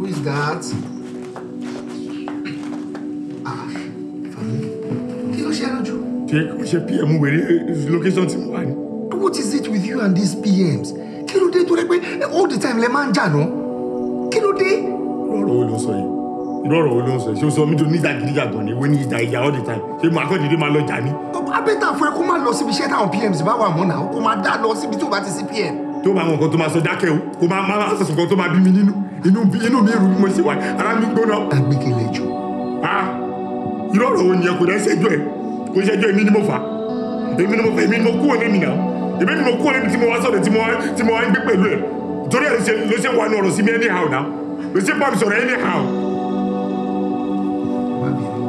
Who is that? Ah, family. Kí ló ṣe lójú? Ṣé PM wèrè location tí mo wà ní? What is it with you and these PMs? Kí ló dé tó rẹ pé all the time lẹ máa ń jà náà? Kí ló dé? Irú ọ̀rọ̀ wo ló ń sọ yìí? Irú ọ̀rọ̀ wo ló ń sọ yìí? Ṣé o sọ mí tó ní ìdàgídíjàgan ni? Ìwé ní ìjà all the time. Ṣé màá kọ́ dédé máa lọ jà ní? Abẹ́ta fún ẹ kó má lọ síbi iṣẹ́ táwọn PMs bá wà mọ́ náà. Kó má dá lọ síbi tó bá ti sí PM. Tó máa mọ nǹkan tó máa sọ dákẹ́ o. Kó máa sọ̀sọ̀ nǹkan tó máa bí mi nínú. Inú mi rú bí mo ṣe wà. Ara mi gbóná. Agbẹ́kẹ̀lẹ̀ jù. Irú ọ̀rọ̀ wo nìyẹn kò dẹ́ ṣẹ́jọ́ ẹ̀? Kò ṣẹ́jọ́ èmi ni mo fà. Èmi ni mo kúrò lémi náà. Èmi ni mo kúrò lémi tí mo wá sọ̀rọ̀ tí mo wá ń gbé pẹ̀lú ẹ̀. Torí ẹ̀ ló ṣe wà ní ọ̀rọ̀ sí mi anyhow náà. Ló ṣe bá mi sọ̀rọ̀ anyhow. Má bínú.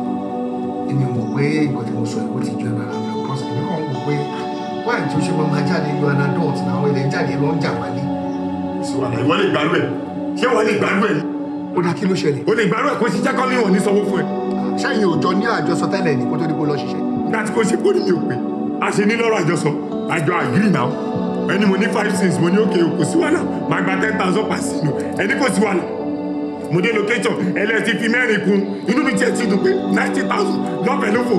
Èmi ò mọ̀ pé nǹkan tí mo sọ ìwé ti ju ẹ̀rọ ara rẹ̀ kọ́ sí. Èmi kàn ń wò pé wáyé tí ó ṣe máa jáde lu an adult náà àwọn ilẹ̀ jáde lọ ń jà wálé. Ìwọ lè gbàlú ẹ̀. Ṣé wọ́n lè gbàlú ẹ̀? Ó dá kí ló ṣẹlẹ̀? O lè gbàlú ẹ̀ kó ṣiṣẹ́ kọ́ ní ìwọ̀n ní sanwó fún ẹ. Ṣẹ́yìn òòjọ́ ní àjọsọ tẹ́lẹ̀ ní kó tó dípò lọ ṣiṣẹ́. Láti kó ṣe kó ní mi ò pé. A ṣe ní lọ́rọ̀ àjọsọ. Àjọ àgírí náà. Ẹni mo ní 5 cents mo ní òkè kò sí wàhálà. Màá gba 10,000 per sínú. Ẹni kò sí wàhálà. Mo dé location ẹlẹ́sì fi mẹ́rin kun. Inú mi tiẹ̀ ti dùn pé 90,000 lọ́fẹ̀ẹ́ ló fò.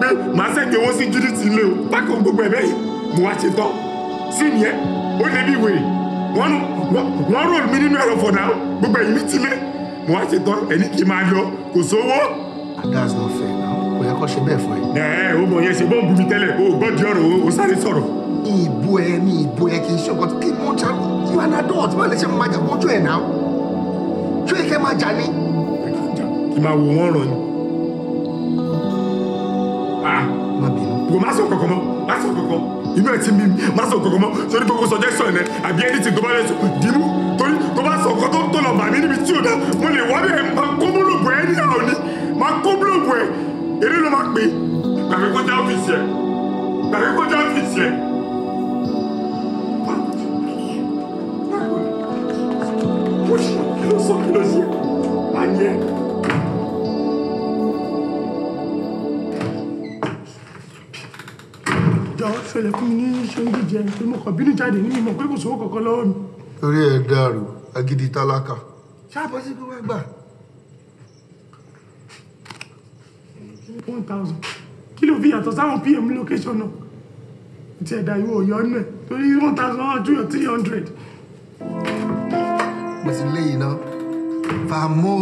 Pé màá sẹ́ni owó sí Judith ilé o. Bákan gbogbo ẹ̀bẹ̀ yìí mo wá ṣe tán. Sí ni ẹ́ ó lè bí ìwé. Wọ́n rò mí nínú ẹ̀rọ fọ̀dà gbogbo ẹ̀yìn mi ti lé. Mo wá ṣe tán ẹni kì í máa lọ kò sówó. That's not fair now. Kò yẹ kó ṣe bẹ́ẹ̀ fún ẹ. O mọ̀ yẹn ṣe bọ́ǹbù mi tẹ́lẹ̀ o gbọ́ di ọ̀rọ̀ o sáré sọ̀rọ̀. Ìbò ẹ kì í ṣe ọkọ kí wọ́n jà you an adult báwo lè ṣe máa jà kójú ẹ̀ náà? Ṣé ìkẹ́ máa jà ní? Kí máa wo wọ́n rọ̀ ni. Má bínú. Kò má sọ kankan mọ́, má sọ kankan. Inú ẹ̀ ti mi, má sọ kankan mọ́. Torí gbogbo suggestion ẹ̀ àbí anything tó bá lè sọ dìímú. Torí tó bá sọ nǹkan tó lọ bà mí níbi tí ò dá. Mo lè wá bẹ́ẹ̀ máa kó búlòbù ẹ̀ ní àwọn ni. Máa kó búlòbù ẹ̀. Eré ló máa pè. Gbàgbé kọjá ọ́fíìsì ẹ̀. Gbàgbé kọjá ọ́fíìsì ẹ̀. Kí ló sọ kí ló ṣe? Ayé. Ṣẹlẹ̀ fún mi ní ṣe ń jíjẹ pé mo kàn bínú jáde nínú ìmọ̀ pé kò sówó kankan lọ́wọ́ mi. Orí ẹ̀ dàrú agídí tálákà. Ṣáàpọ̀ sí pé wá gbà. 1,000 kí ló fi yàtọ̀ sáwọn PM location náà? Ti ẹ̀dá ìwọ òyọ́ nù ẹ̀ torí 1,100 300. Mo ti léyìn náà. Fàmó.